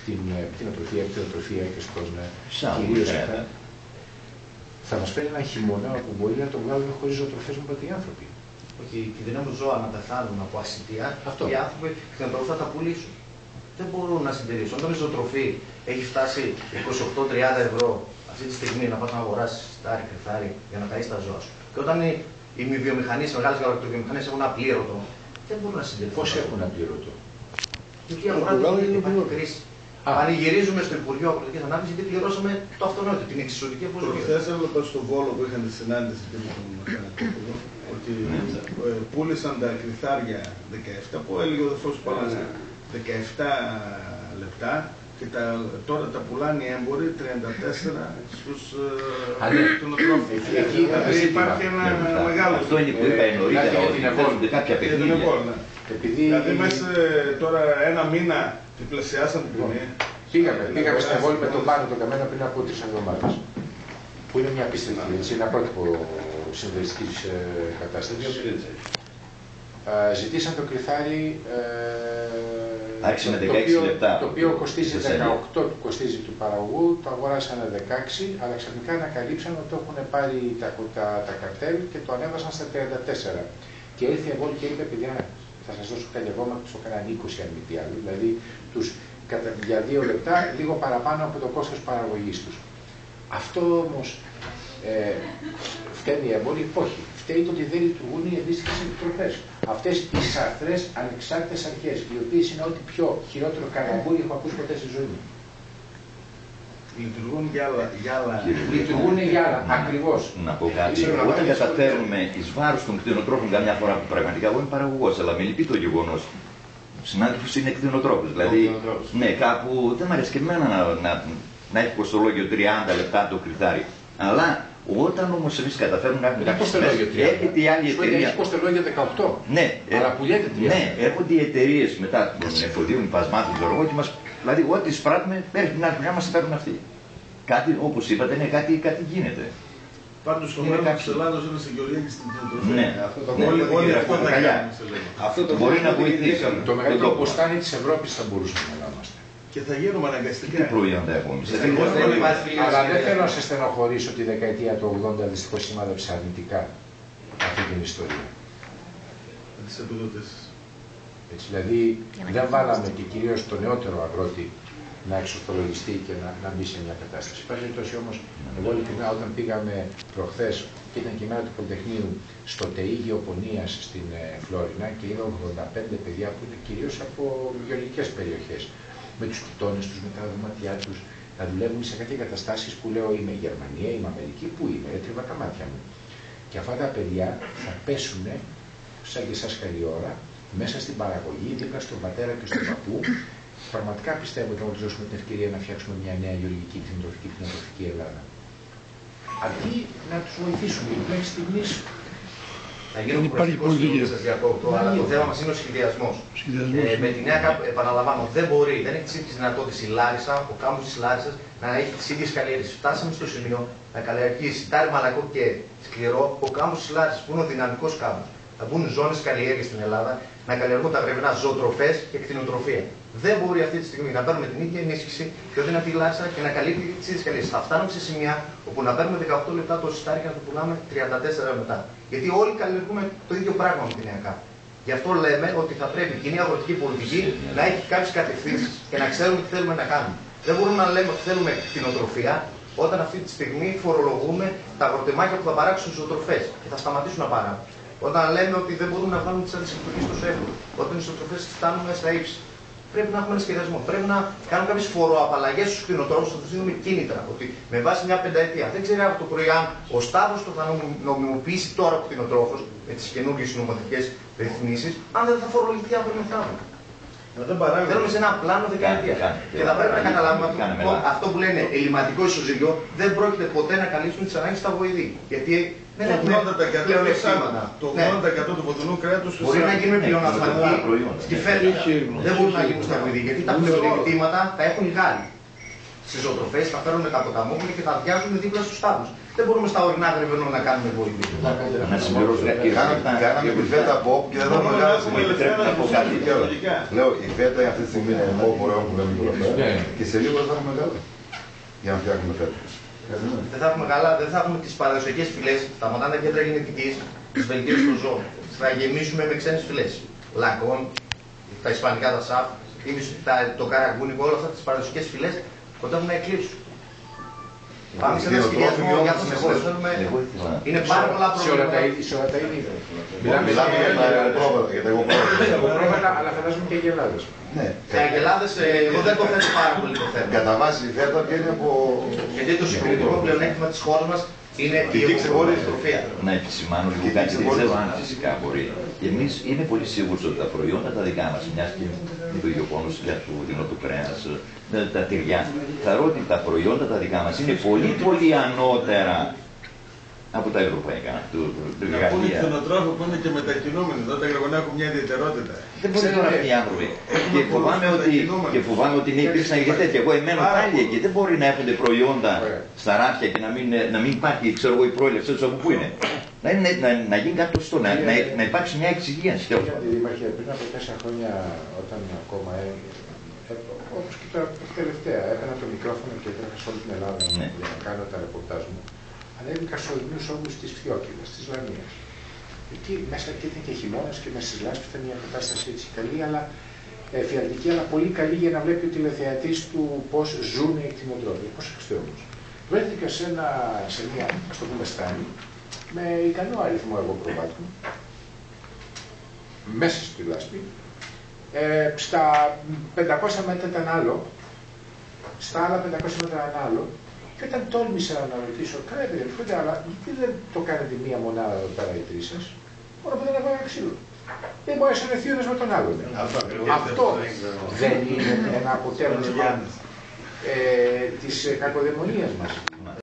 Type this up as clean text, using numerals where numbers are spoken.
την κτηνοτροφία και στον κυρίως θα μας φέρει ένα χειμώνα που μπορεί να το βγάλουμε χωρίς ζωοτροφές με οι άνθρωποι. Όχι, κινδυνεύουν ζώα να πεθάνουν από ασιτεία, οι άνθρωποι κτηνοτροφοί θα τα πουλήσουν. Δεν μπορούν να συντηρήσουν. Όταν η ζωοτροφή έχει φτάσει 28-30 ευρώ αυτή τη στιγμή να πας να αγοράσεις στάρι, κρυθάρι για να ταΐσεις τα ζώα σου. Και όταν οι βιομηχανίες, οι μεγάλες γαλακτοβιομηχανίες έχουν απλήρωτο, δεν μπορούν να συντηρήσουν. Πώς έχουν απλήρωτο? Γιατί η αγορά δεν υπάρχει κρίση. Πανηγυρίζουμε στο Υπουργείο Αγροτικής Ανάπτυξης γιατί πληρώσαμε το αυτονόητο, την εξισωτική αποζημίωση. Προχθές έβλεπα στο Βόλο που είχαν τη συνάντηση και με τον Μαχανακόπουλο ότι πούλησαν τα κρυθάρια 17 που έλεγε ο δεφός Πάλας 17 λεπτά και τώρα τα πουλάνε οι έμποροι 34 στους κτηνοτρόφους. Δηλαδή υπάρχει ένα μεγάλο... Αυτό είναι που είπα νωρίτερα, ότι θέλονται κάποια παιχνίδια. Δηλαδή μέσα τώρα ένα μήνα διπλασιάσαν την τιμή. Πήγαμε στην Βόλη με τον Πάνο τον Καμένο πριν από 3 εβδομάδες. Που είναι μια απίστευτη, είναι ένα πρότυπο συνδυαστικής κατάστασης. Ζητήσαν το κρυθάρι το οποίο κοστίζει 18 κοστίζει του παραγωγού, το αγοράσανε 16, αλλά ξαφνικά ανακαλύψαν ότι το έχουν πάρει τα καρτέλ και το ανέβασαν στα 34. Και ήρθε η Βόλη και είπε, παιδιά, θα σας δώσω καλυβόμα και στο κάναν 20 αν μη τι άλλο, δηλαδή τους για 2 λεπτά λίγο παραπάνω από το κόστος παραγωγής τους. Αυτό όμως φταίνει οι έμποροι? Όχι. Φταίει το ότι δεν λειτουργούν οι αντίστοιχες επιτροπές. Αυτές οι σαφρές ανεξάρτητες αρχές, οι οποίες είναι ό,τι πιο χειρότερο καλαμπούρι έχω ακούσει ποτέ στη ζωή μου. Λειτουργούν για άλλα. Λειτουργούν για άλλα, ακριβώς. Να πω κάτι. Όταν καταφέρνουμε εις βάρος των κτηνοτρόφων καμιά φορά που πραγματικά εγώ είμαι παραγωγός, αλλά με λυπεί το γεγονός. Ο συνάδελφος είναι κτηνοτρόφος. Δηλαδή, ναι, κάπου δεν μου αρέσει και εμένα να έχει κοστολόγιο 30 λεπτά το κρυθάρι. Αλλά όταν όμως εμείς καταφέρνουμε να έχουμε κάποιες μέρες, έρχεται η άλλη εταιρεία. Έχει κοστολόγιο 18. Ναι, αλλά πουλιέται 30. Ναι, έρχονται οι εταιρείες μετά των εφοδίων υπασμάτων, και μας, δηλαδή ό,τι εισπράττουμε μέχρι την άλλη χρονιά μας φέρουν αυτοί. Κάτι, όπως είπατε, ναι, κάτι γίνεται. Πάντως στο μέλλον της Ελλάδος είναι στην γεωργία και στην κτηνοτροφία. Ναι, όλοι αυτό θα κάνουν. Αυτό μπορεί να βοηθήσει. Το μεγαλύτερο ποστάνι της Ευρώπης θα μπορούσαμε να είμαστε. Και θα γίνουμε αναγκαστικά. Τι προϊόντα έχουμε εμείς. Αλλά δεν θέλω να σε στενοχωρήσω ότι η δεκαετία του 80 δυστυχώς σημάδεψε αρνητικά αυτή την ιστορία. Τις επιδοτήσεις. Δηλαδή δεν βάλαμε και κυρίως το νεότερο αγρότη να εξορθολογιστεί και να μπει σε μια κατάσταση. Υπάρχει περιπτώσει όμως, εγώ ειλικρινά όταν πήγαμε προχθές και ήταν και η μέρα του Πολυτεχνείου στο ΤΕΙ Γεωπονίας στην Φλόρινα και είδα 85 παιδιά που είναι κυρίως από γεωργικές περιοχές. Με τους κοιτώνες τους, με τα δωμάτια τους, να δουλεύουν σε κάτι εγκαταστάσεις που λέω είμαι Γερμανία, είμαι Αμερική, πού είμαι, έτριβα τα μάτια μου. Και αυτά τα παιδιά θα πέσουν σαν και εσάς καλή ώρα μέσα στην παραγωγή, δίπλα στον πατέρα και στον παππού. Πραγματικά πιστεύω ότι θα τους δώσουμε την ευκαιρία να φτιάξουμε μια νέα γεωργική κτηνοτροφική Ελλάδα. Αρκεί να τους βοηθήσουμε, γιατί μέχρι στιγμής να γίνουν πολιτικοί, σας διακόπτω, αλλά το θέμα μας είναι ο σχεδιασμός. Με τη νέα ΚΑΠ, επαναλαμβάνω, δεν μπορεί, δεν έχει τις ίδιες δυνατότητες η Λάρισα, ο κάμπους της Λάρισας, να έχει τις ίδιες καλλιέργειες. Φτάσαμε στο σημείο να καλλιεργήσει τάρι, μαλακό και σκληρό, ο κάμπους της Λάρισας, που είναι ο δυναμικός κάμπους. Θα μπουν ζώνες καλλιέργειας στην Ελλάδα, να καλλιεργούν τα βρεβινά ζωοτροφές και κτηνοτροφία. Δεν μπορεί αυτή τη στιγμή να παίρνουμε την ίδια ενίσχυση πιο δυνατή Λάρισα και να καλύπτει τις ίδιες καλλιέργειες. Θα φτάνουμε σε σημεία όπου να παίρνουμε 18 λεπτά το σιτάρι και να το πουλάμε 34 λεπτά. Γιατί όλοι καλλιεργούμε το ίδιο πράγμα με την νέα ΚΑΠ. Γι' αυτό λέμε ότι θα πρέπει η κοινή αγροτική πολιτική να έχει κάποιες κατευθύνσεις και να ξέρουμε τι θέλουμε να κάνουμε. Δεν μπορούμε να λέμε ότι θέλουμε κτηνοτροφία όταν αυτή τη στιγμή φορολογούμε τα αγροτεμάκια που θα παράξουν ζωοτροφές και θα σταματήσουν να παράγουν. Όταν λέμε ότι δεν μπορούμε να βάλουμε τις αντισυμπτωχίες τόσο εύκολα, όταν οι ζωοτροφές φτάνουν στα ύψη. Πρέπει να έχουμε ένα σχεδιασμό. Πρέπει να κάνουμε κάποιες φοροαπαλλαγές στους κτηνοτρόφους, να τους δίνουμε κίνητρα. Ότι με βάση μια πενταετία δεν ξέρει από το πρωί αν ο Σταύρος το θα νομιμοποιήσει τώρα ο κτηνοτρόφος με τις καινούργιες νομοθετικές ρυθμίσεις, αν δεν θα φορολογηθεί αύριο μεθαύριο. Θέλουμε σε ένα πλάνο δεκαετία. Και θα πρέπει να καταλάβουμε αυτό που λένε ελληματικό ισοζύγιο δεν πρόκειται ποτέ να καλύψουν τις ανάγκες στα βοηδή. Γιατί δεν έχουμε πλεονεκτήματα. Το 80% του βοδινού κρέατος μπορεί να γίνουμε πλεονασματικοί στη φέτα. Δεν μπορούν να γίνουν στα βοηδή γιατί τα πλεονεκτήματα τα έχουν οι Γάλλοι. Στις ζωοτροφές θα φέρουν τα ποταμόπουλα και θα αδειάζουν δίπλα στους τάβλους. δεν μπορούμε στα ορεινά Γρεβενό να κάνουμε βοήθεια. Να συμπληρώσω. Κάναμε τη φέτα pop και δεν θα βγάλουμε. Επιτρέπετε να πω κάτι. Λέω, η φέτα αυτή τη στιγμή είναι pop, ωραίο που λέμε τώρα. Και σε λίγο θα έχουμε γάλα. Για να φτιάχνουμε φέτα. Δεν θα έχουμε γάλα, δεν θα έχουμε τις παραδοσιακές φυλές, τα μοντάνα κέντρα γενετικής, τις βελτίωσεις των ζώων. Θα γεμίσουμε με ξένες φυλές. Λακών, τα ισπανικά, τα σαφ, το καραγκούνικο, όλα αυτά τις παραδοσιακές φυλές κοντεύουν να εκλείψουν. Πάμε σε ένα σχεδιασμό για αυτό που θέλουμε. Είναι πάρα πολλά προβλήματα. Σε όλα τα είδη. Μιλάμε για τα εγωπρόβατα, αλλά φαντάζομαι και οι αγελάδες. Τα αγελάδες, εγώ δεν το θέτω πάρα πολύ το θέμα. Κατά βάση η φέτα βγαίνει από... Γιατί το συγκριτικό πλεονέκτημα της χώρας μας είναι η εγωπροβατοτροφία. Να επισημάνω λίγο κάτι, δεν ξέρω αν φυσικά μπορεί. Εμείς είμαι πολύ σίγουρος ότι τα προϊόντα τα δικά μας, μιας και είπε ο Γιωκόνος για το δεινό του κρέας, τα τυριά, θεωρώ ότι τα προϊόντα τα δικά μας είναι πολύ πολύ ανώτερα από τα ευρωπαϊκά. Να πούμε κτηνοτρόφοι που είναι και μετακινούμενοι, εδώ τα Γρεβενά έχουν μια ιδιαιτερότητα. Δεν μπορεί τώρα αυτοί οι άνθρωποι. Και φοβάμαι ότι υπήρξαν και τέτοια. Εγώ εμένω πάλι εκεί. Δεν μπορεί να έρχονται προϊόντα στα ράφια και να μην υπάρχει, ξέρω εγώ, η προέλευσή του από πού είναι. Να γίνει κάτι σωστό, να υπάρξει μια εξυγίανση. Δήμαρχε, πριν από 4 χρόνια, όταν ακόμα όπως και τώρα τελευταία, έπαιρνα το μικρόφωνο και έτρεχα σε όλη την Ελλάδα για να κάνω τα ρεπορτάζ μου. Ανέβηκα στους ορεινούς όγκους της Φιόκηδας, της Λαμίας. Εκεί μέσα και ήταν και χειμώνας και μέσα στις λάσπες ήταν μια κατάσταση έτσι καλή, αλλά φιαλτική, αλλά πολύ καλή για να βλέπει ο τηλεθεατής του πώς ζουν οι κτηνοτρόφοι. Προσέξτε όμως. Βρέθηκα σε μια, ας το πούμε, στάνη, με ικανό αριθμό εγωπροβάτων, μέσα στη λάσπη. Στα 500 μέτρα ήταν άλλο, στα άλλα 500 μέτρα ήταν άλλο, και όταν τόλμησα να ρωτήσω, καλά παιδιά, αλλά γιατί δεν το κάνετε μία μονάδα εδώ πέρα οι τρεις σας, μόνο που δεν έβαλα ξύλο. Δεν μπορείς να έρθει ο ένας με τον άλλον. Αυτό δεν είναι ένα αποτέλεσμα της κακοδαιμονίας μας.